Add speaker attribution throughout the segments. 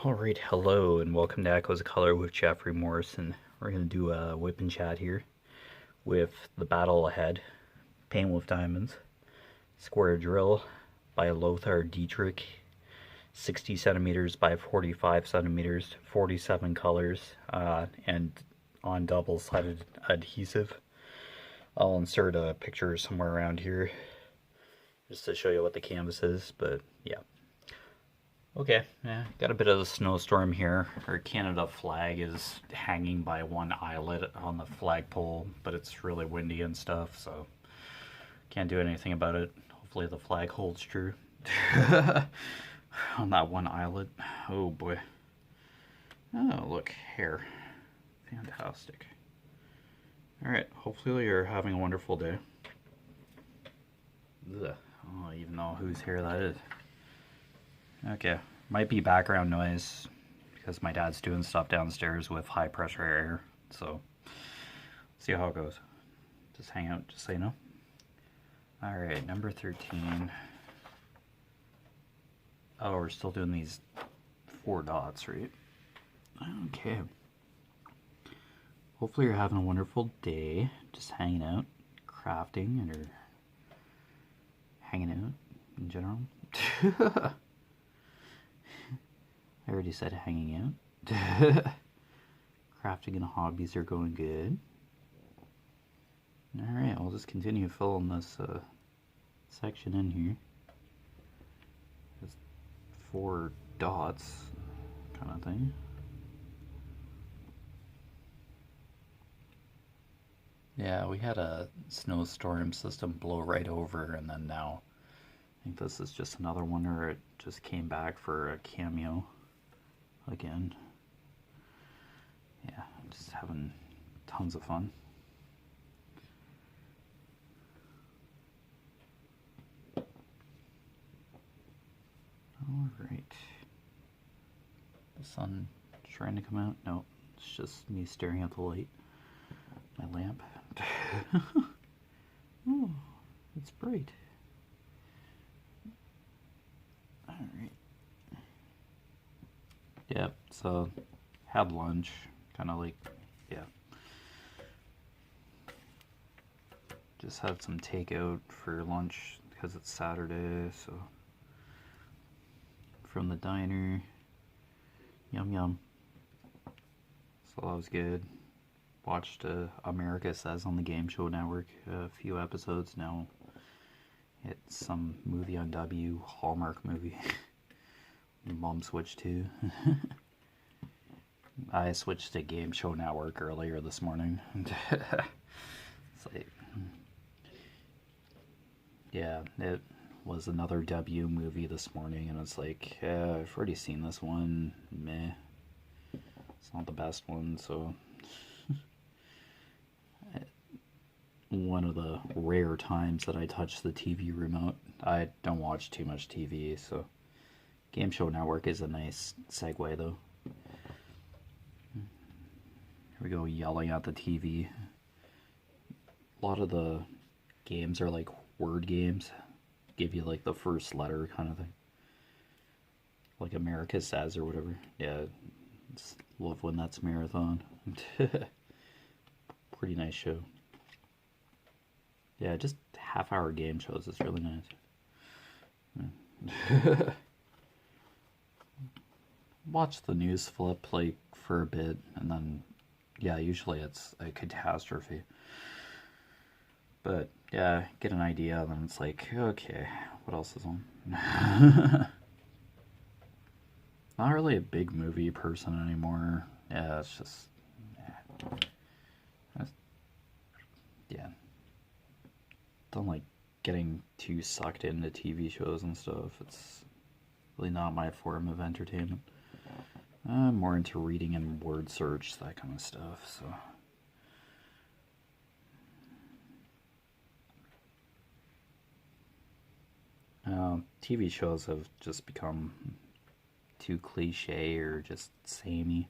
Speaker 1: Alright, hello and welcome to Echoes of Color with Jefferey Morrison. We're going to do a whip and chat here with the battle ahead. Paint with Diamonds. Square drill by LOTR Dietrich. 60 centimeters by 45 centimeters, 47 colors, and on double-sided adhesive. I'll insert a picture somewhere around here just to show you what the canvas is, but yeah. Okay, yeah, got a bit of a snowstorm here. Our Canada flag is hanging by one eyelet on the flagpole, but it's really windy and stuff, so can't do anything about it. Hopefully the flag holds true. On that one eyelet. Oh boy. Oh, look, hair. Fantastic. Alright, hopefully you're having a wonderful day. Ugh. I don't even know whose hair that is. Okay, might be background noise because my dad's doing stuff downstairs with high pressure air, so see how it goes. Just hang out, just so you know. Alright, number 13. Oh, we're still doing these 4 dots, right? Okay. Hopefully you're having a wonderful day, just hanging out, crafting, or hanging out in general. I already said hanging out. Crafting and hobbies are going good. Alright, I'll just continue filling this section in here. Just 4 dots kind of thing. Yeah, we had a snowstorm system blow right over, and then now I think this is just another one where it just came back for a cameo again. Yeah, just having tons of fun. Alright. The sun trying to come out? No, it's just me staring at the light. My lamp. Oh, it's bright. Alright. Yep, so had lunch, kind of like, yeah. Just had some takeout for lunch because it's Saturday, so from the diner. Yum yum. So that was good. Watched America Says on the Game Show Network, a few episodes now. It's some movie on W, Hallmark movie. Mom switched to. I switched to Game Show Network earlier this morning. It's like, yeah, it was another W movie this morning, and it's like, I've already seen this one. Meh. It's not the best one, so. One of the rare times that I touch the TV remote. I don't watch too much TV, so Game Show Network is a nice segue, though. Here we go, yelling at the TV. A lot of the games are like word games. Give you like the first letter kind of thing. Like America Says or whatever. Yeah, love when that's marathon. Pretty nice show. Yeah, just half-hour game shows. It's really nice. Watch the news flip like for a bit, and then yeah, usually it's a catastrophe. But yeah, get an idea, and then it's like, okay, what else is on? Not really a big movie person anymore. Yeah, it's just yeah. Don't like getting too sucked into TV shows and stuff. It's really not my form of entertainment. I'm more into reading and word search, that kind of stuff, so. TV shows have just become too cliche or just samey.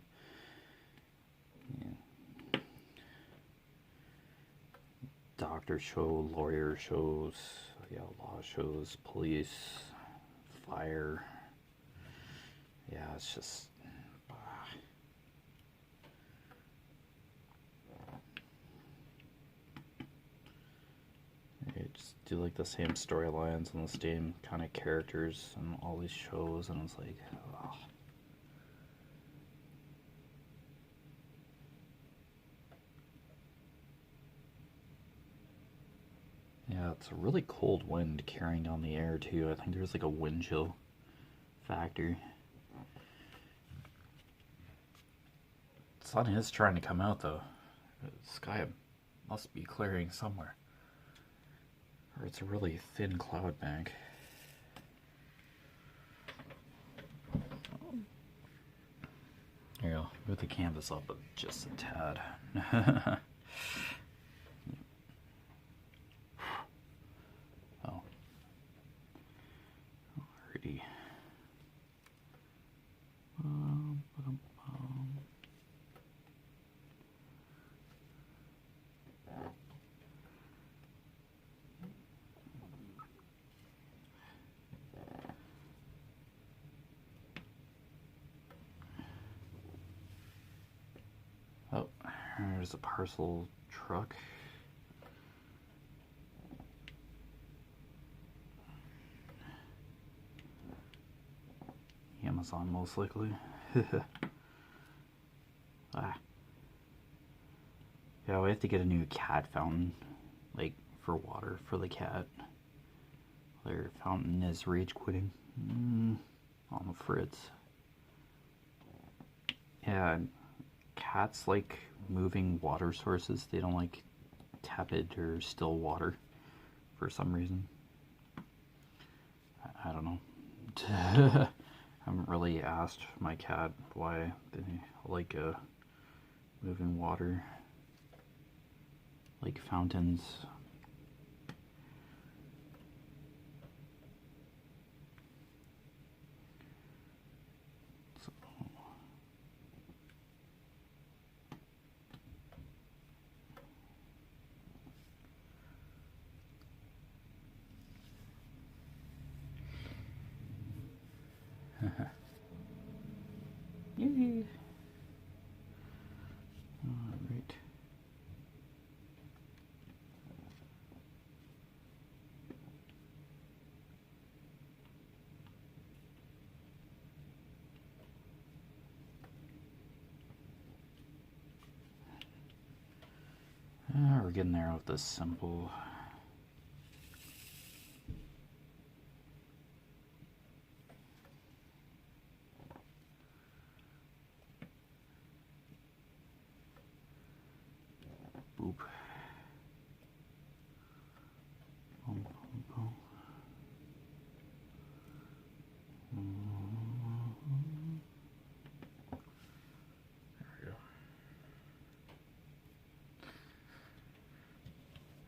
Speaker 1: Yeah. Doctor show, lawyer shows, yeah, law shows, police, fire. Yeah, it's just do like the same storylines and the same kind of characters and all these shows, and it's like, oh. Yeah, it's a really cold wind carrying down the air too. I think there's like a wind chill factor. The sun is trying to come out though. The sky must be clearing somewhere. Or it's a really thin cloud bank. Here you go. Move the canvas up just a tad. Oh. Alrighty. Oh, there's a parcel truck. Amazon, most likely. Ah. Yeah, we have to get a new cat fountain, like, for water for the cat. Their fountain is rage quitting on the fritz. Yeah, cats like moving water sources. They don't like tepid or still water for some reason. I don't know. I haven't really asked my cat why they like moving water, like fountains. So. Yay! All right. We're getting there with this simple. Boop. Boom, boom, boom. There we go.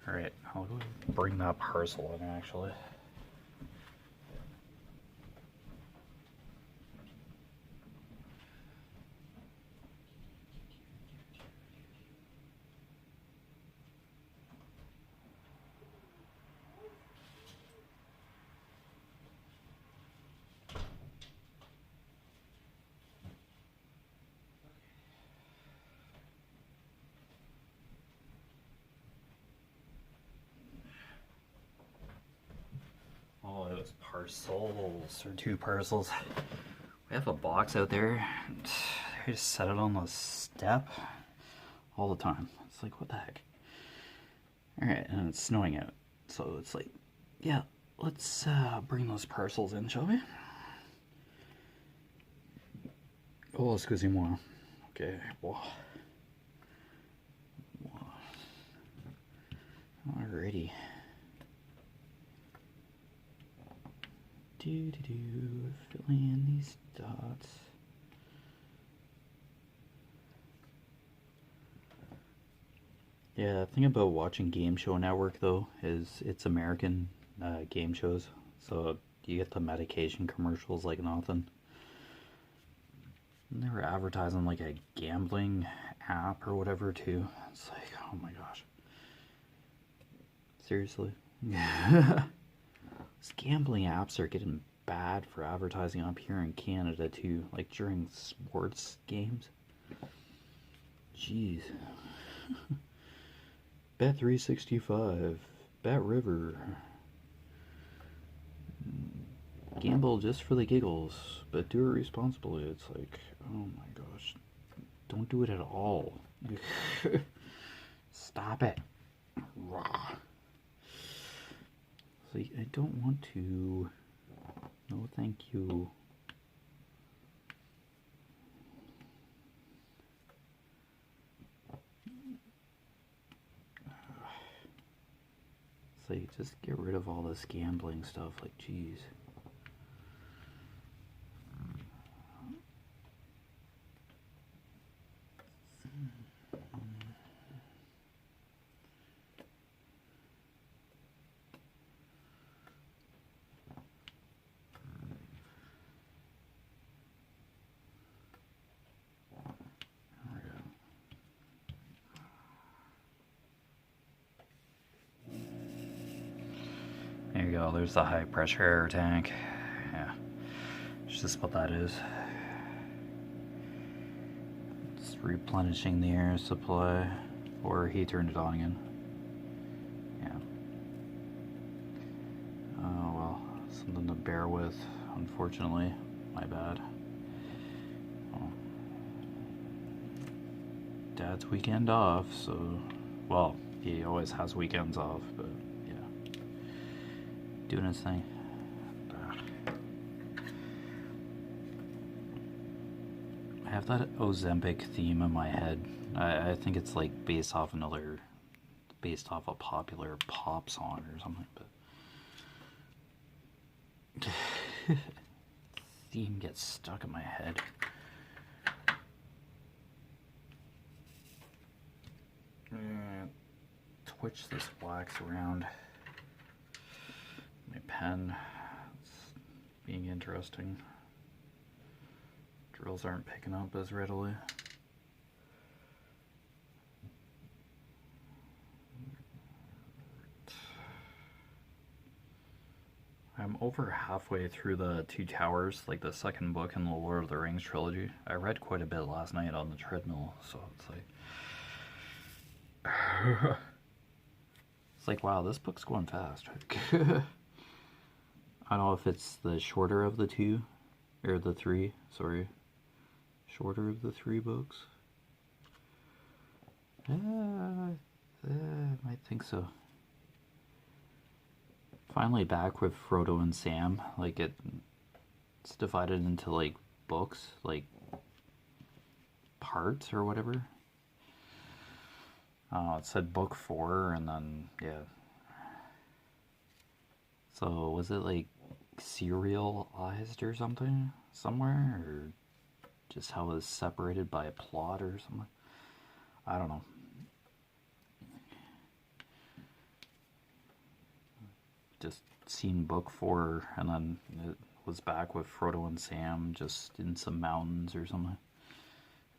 Speaker 1: Alright, I'll go bring that parcel in actually. Oh, it was parcels, or 2 parcels. We have a box out there. I just set it on the step all the time. It's like, what the heck? Alright, and it's snowing out. So it's like, yeah, let's bring those parcels in, shall we? Oh, excusez-moi. Okay, wow. Alrighty. Filling in these dots. Yeah, the thing about watching Game Show Network though is it's American game shows, so you get the medication commercials like nothing. And they were advertising like a gambling app or whatever too. It's like, oh my gosh. Seriously? These gambling apps are getting bad for advertising up here in Canada too, like during sports games. Jeez. Bet365, Bat River. Gamble just for the giggles, but do it responsibly. It's like, oh my gosh. Don't do it at all. Stop it. See, I don't want to. No, thank you. It's like, just get rid of all this gambling stuff. Like, geez. There you go, there's the high pressure air tank. Yeah, it's just what that is. It's replenishing the air supply, or he turned it on again. Yeah. Oh well, something to bear with, unfortunately. My bad. Oh. Dad's weekend off, so, well, he always has weekends off, but doing his thing. I have that Ozempic theme in my head. I think it's like based off a popular pop song or something, but theme gets stuck in my head. Twitch this wax around. My pen, it's being interesting. Drills aren't picking up as readily. I'm over halfway through the Two Towers, like the second book in the Lord of the Rings trilogy. I read quite a bit last night on the treadmill, so it's like... it's like, wow, this book's going fast. I don't know if it's the shorter of the two, or the three, sorry. Shorter of the three books? I might think so. Finally back with Frodo and Sam. Like, it's divided into, like, books, like, parts or whatever. It said book 4, and then, yeah. So, was it, like, serialized or something somewhere, or just how it was separated by a plot or something? I don't know. Just seen book 4, and then it was back with Frodo and Sam just in some mountains or something,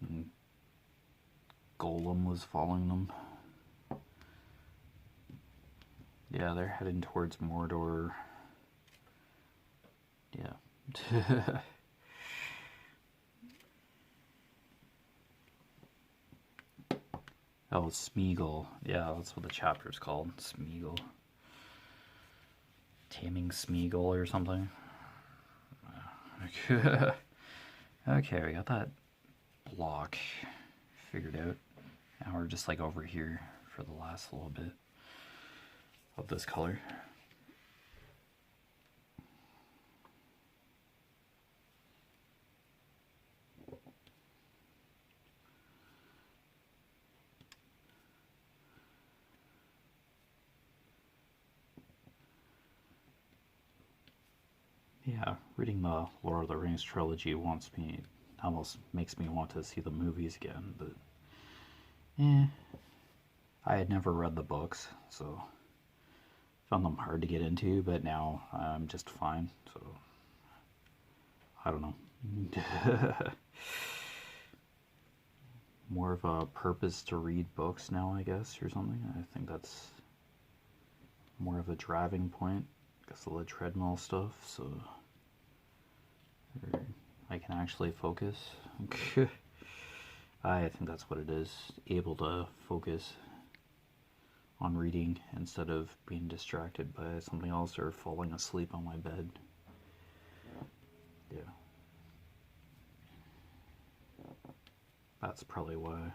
Speaker 1: and Golem was following them. Yeah, they're heading towards Mordor. Yeah. Oh, Smeagol. Yeah, that's what the chapter's called. Smeagol. Taming Smeagol or something. Okay, we got that block figured out. Now we're just like over here for the last little bit of this color. Yeah, reading the Lord of the Rings trilogy almost makes me want to see the movies again, but I had never read the books, so found them hard to get into, but now I'm just fine, so I don't know. More of a purpose to read books now, I guess, or something. I think that's more of a driving point because of the treadmill stuff, so I can actually focus. I think that's what it is, able to focus on reading instead of being distracted by something else or falling asleep on my bed. Yeah. That's probably why.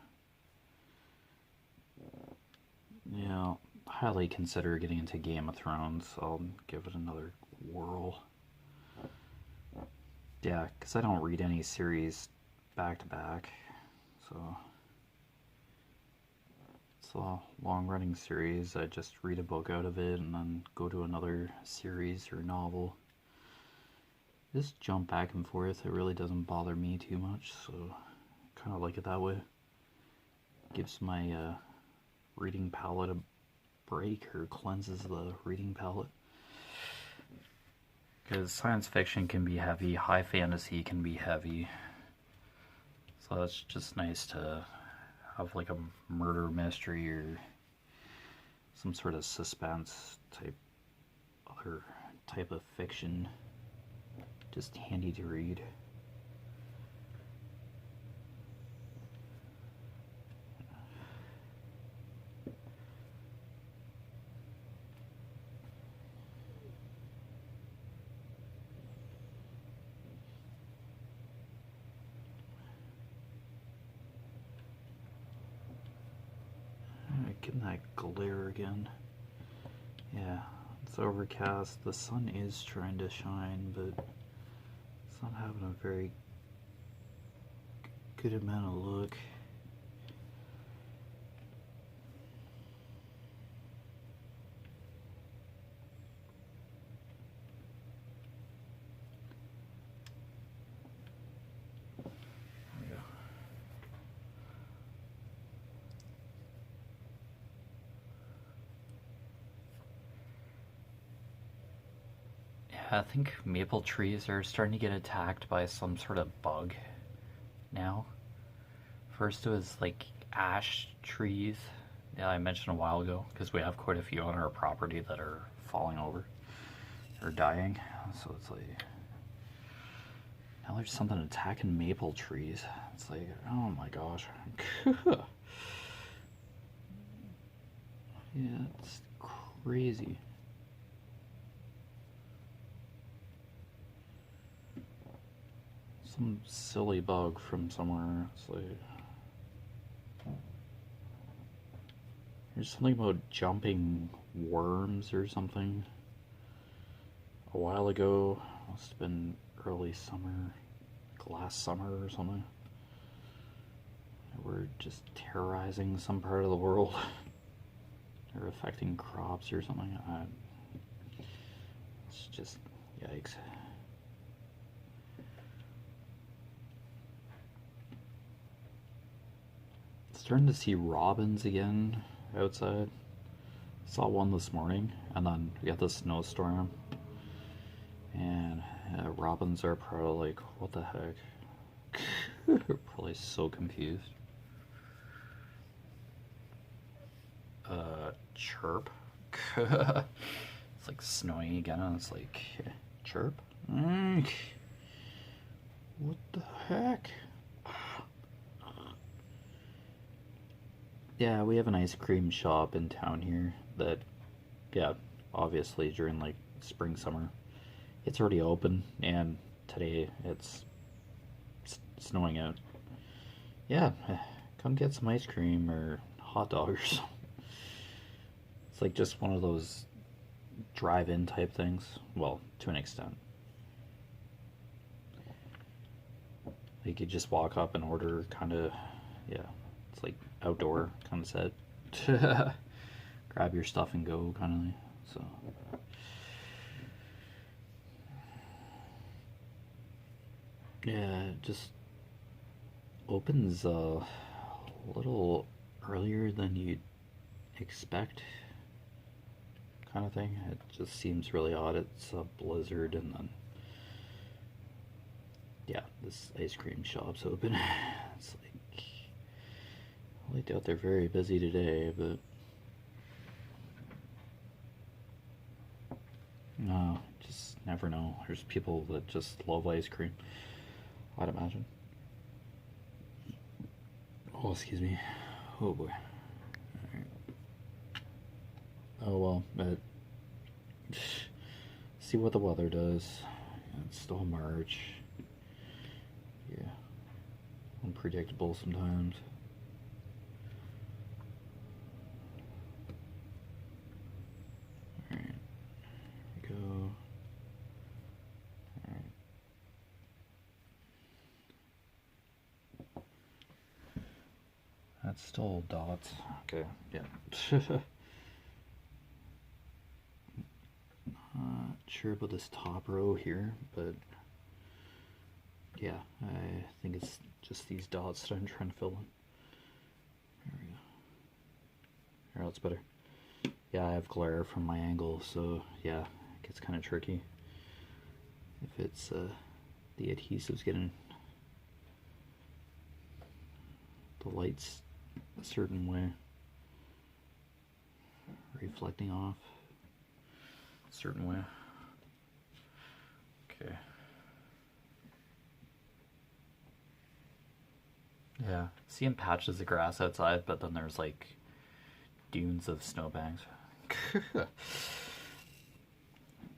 Speaker 1: Yeah, highly consider getting into Game of Thrones. I'll give it another whirl. Yeah, because I don't read any series back to back, so it's a long-running series. I just read a book out of it and then go to another series or novel. Just jump back and forth. It really doesn't bother me too much, so I kind of like it that way. Gives my reading palette a break, or cleanses the reading palette. Because science fiction can be heavy, high fantasy can be heavy. So it's just nice to have like a murder mystery or some sort of suspense type, other type of fiction. Just handy to read. Getting that glare again. Yeah, it's overcast. The sun is trying to shine, but it's not having a very good amount of look. I think maple trees are starting to get attacked by some sort of bug now. First it was like ash trees, yeah, I mentioned a while ago, because we have quite a few on our property that are falling over or dying. So it's like, now there's something attacking maple trees. It's like, oh my gosh. Yeah, it's crazy. Some silly bug from somewhere. It's like, there's something about jumping worms or something. A while ago, must have been early summer, like last summer or something. We're just terrorizing some part of the world. They're affecting crops or something. It's just yikes. Starting to see robins again outside. Saw one this morning, and then we got the snowstorm, and robins are probably like, what the heck? They're probably so confused. Chirp. It's like snowing again, and it's like, chirp? What the heck? Yeah, we have an ice cream shop in town here that, yeah, obviously during like spring, summer, it's already open, and today it's snowing out. Yeah, come get some ice cream or hot dog or something. It's like just one of those drive-in type things. Well, to an extent. Like you just walk up and order, kind of, yeah. It's like outdoor kind of set. Grab your stuff and go kind of. So yeah, it just opens a little earlier than you'd expect, kind of thing. It just seems really odd. It's a blizzard, and then yeah, this ice cream shop's open. It's like, I doubt they're very busy today, but no, just never know. There's people that just love ice cream, I'd imagine. Oh, excuse me. Oh boy. Alright. Oh well, but see what the weather does. It's still March. Yeah, unpredictable sometimes. Alright, here we go. Alright. That's still dots. Okay, yeah. Not sure about this top row here, but yeah, I think it's just these dots that I'm trying to fill in. There we go. Alright, that's better. Yeah, I have glare from my angle, so yeah, it gets kind of tricky. If it's the adhesive's getting the lights a certain way, reflecting off a certain way. Okay. Yeah, seeing patches of grass outside, but then there's like dunes of snowbanks. I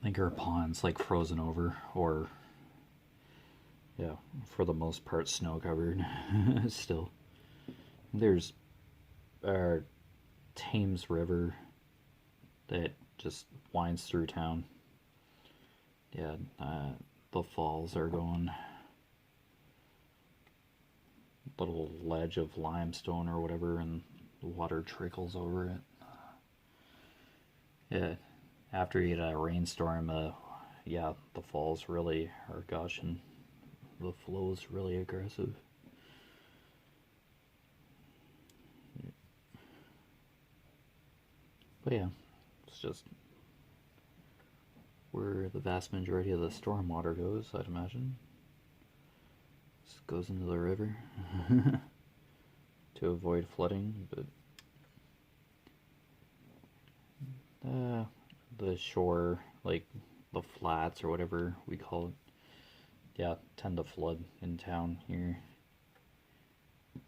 Speaker 1: think our pond's like frozen over, or yeah, for the most part snow covered still. There's our Thames River that just winds through town. Yeah, the falls are going, little ledge of limestone or whatever, and the water trickles over it. Yeah, after you get a rainstorm, yeah, the falls really are gushing. The flow's really aggressive. But yeah, it's just where the vast majority of the storm water goes, I'd imagine. Just goes into the river to avoid flooding, but the shore, like the flats or whatever we call it, yeah, tend to flood in town here.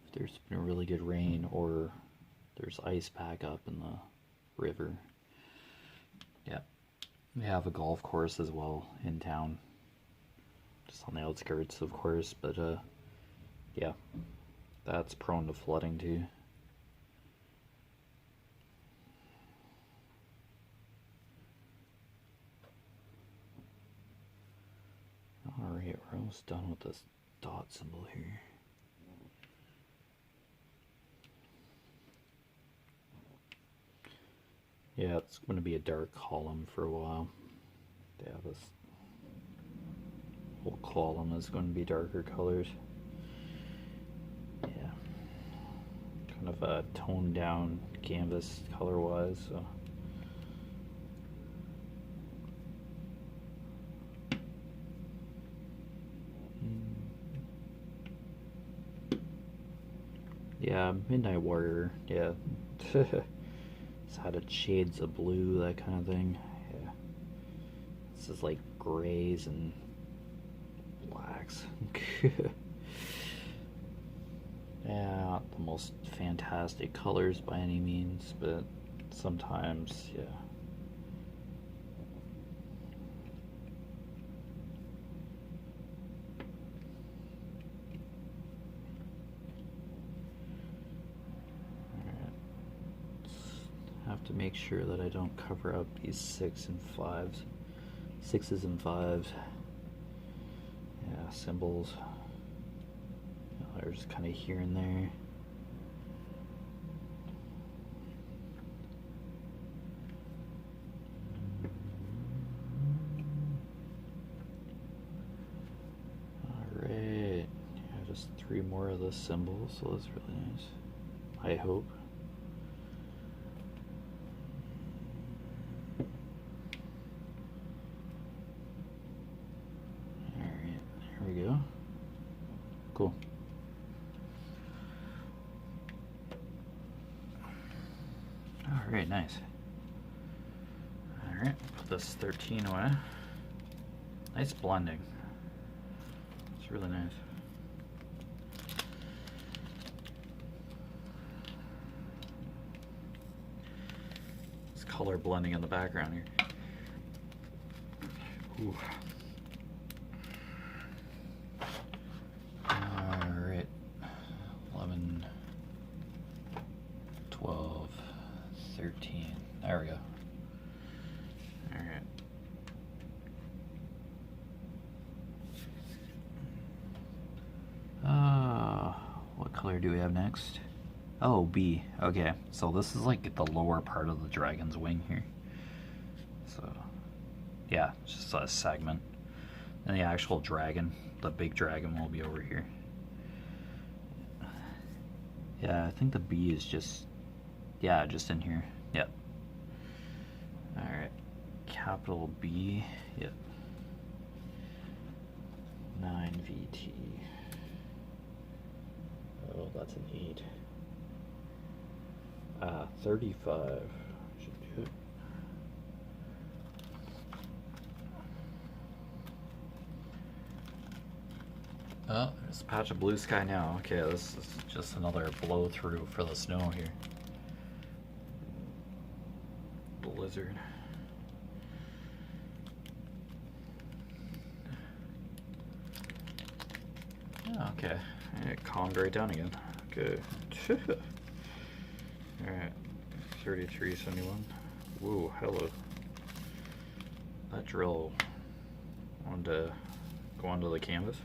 Speaker 1: If there's been a really good rain or there's ice back up in the river. Yeah, we have a golf course as well in town, just on the outskirts, of course, but yeah, that's prone to flooding too. Alright, we're almost done with this dot symbol here. Yeah, it's going to be a dark column for a while. Yeah, this whole column is going to be darker colors. Yeah, kind of a toned down canvas color wise, so. Yeah, Midnight Warrior, yeah. It's had its shades of blue, that kind of thing. Yeah. This is like grays and blacks. Yeah, not the most fantastic colors by any means, but sometimes, yeah. Have to make sure that I don't cover up these 6s and 5s. Yeah, symbols. They're just kind of here and there. Alright, yeah, just 3 more of the symbols, so that's really nice. I hope. Cool. Alright, nice. Alright, put this 13 away. Nice blending. It's really nice. This color blending in the background here. Ooh. Alright. 11, 12, 13. There we go. Alright. What color do we have next? Oh, B. Okay, so this is like the lower part of the dragon's wing here. So, yeah, it's just a segment. And the actual dragon, the big dragon, will be over here. Yeah, I think the B is just, yeah, just in here. Yep. Alright, capital B, yep. 9VT. Oh, that's an 8. 35 should do it. Oh, there's a patch of blue sky now. Okay, this is just another blow through for the snow here. Blizzard. Oh, okay, it calmed right down again. Good. Alright, 3371. Whoa, hello. That drill wanted to go onto the canvas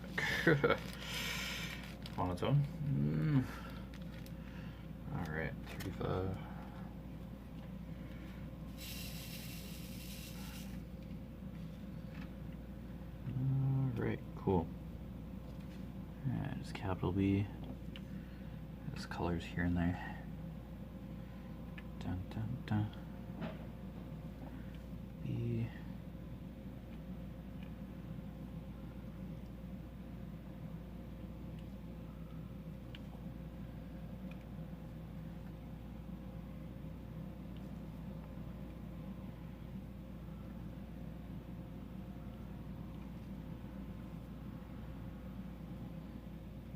Speaker 1: on its own. Alright, 35. Alright, cool. Alright, just capital B. There's colors here and there. Dun dun dun. B.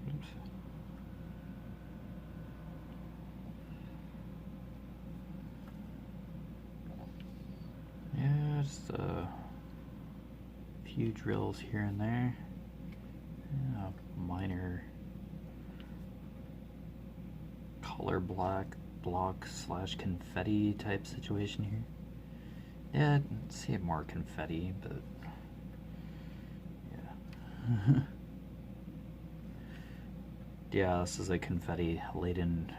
Speaker 1: Oops. Yeah, just a few drills here and there. Yeah, minor color block slash confetti type situation here. Yeah, I'd see it more confetti, but yeah. Yeah, this is a confetti laden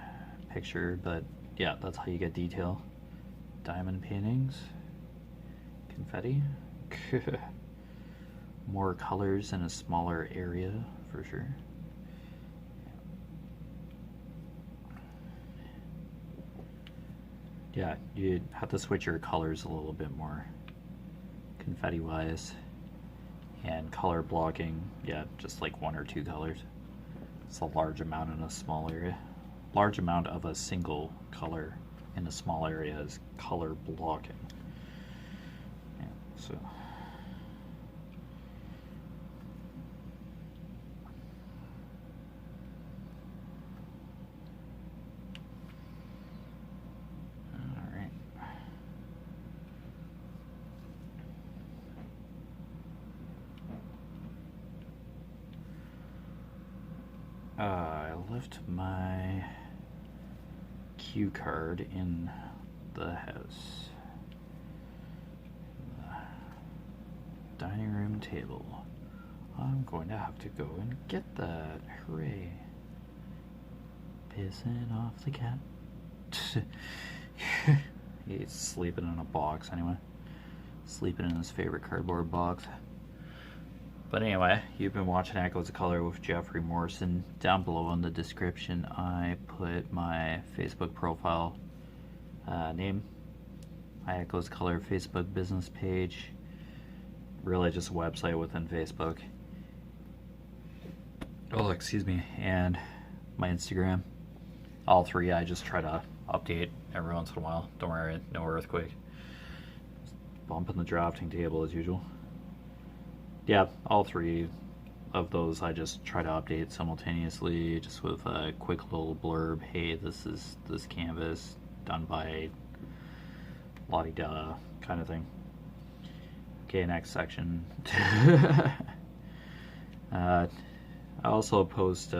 Speaker 1: picture, but yeah, that's how you get detail. Diamond paintings. Confetti. More colors in a smaller area, for sure. Yeah, you'd have to switch your colors a little bit more, confetti-wise. And color blocking, yeah, just like 1 or 2 colors. It's a large amount in a small area. Large amount of a single color in a small area is color blocking. Yeah, so. I left my cue card in the house. The dining room table. I'm going to have to go and get that. Hooray. Pissing off the cat. He's sleeping in a box anyway. Sleeping in his favorite cardboard box. But anyway, you've been watching Echoes of Color with Jeffery Morrison. Down below in the description, I put my Facebook profile name, my Echoes of Color Facebook business page, really just a website within Facebook. Oh, excuse me, and my Instagram. All three I just try to update every once in a while. Don't worry, no earthquake. Just bumping the drafting table as usual. Yeah, all three of those I just try to update simultaneously, just with a quick little blurb. Hey, this is this canvas done by la-di-da kind of thing. Okay, next section. I also post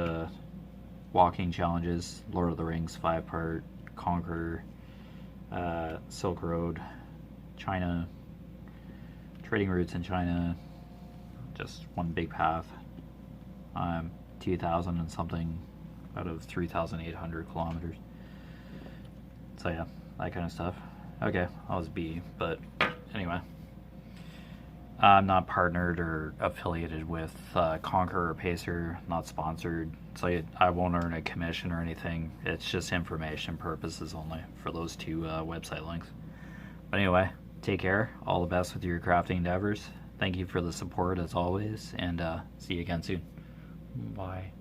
Speaker 1: walking challenges, Lord of the Rings 5-part, Conquer, Silk Road, China, trading routes in China, just one big path, 2,000 and something out of 3,800 kilometers. So yeah, that kind of stuff. Okay, that was B, but anyway. I'm not partnered or affiliated with Conquer or Pacer, not sponsored, so I won't earn a commission or anything. It's just information purposes only for those two website links. But anyway, take care. All the best with your crafting endeavors. Thank you for the support as always, and see you again soon. Bye.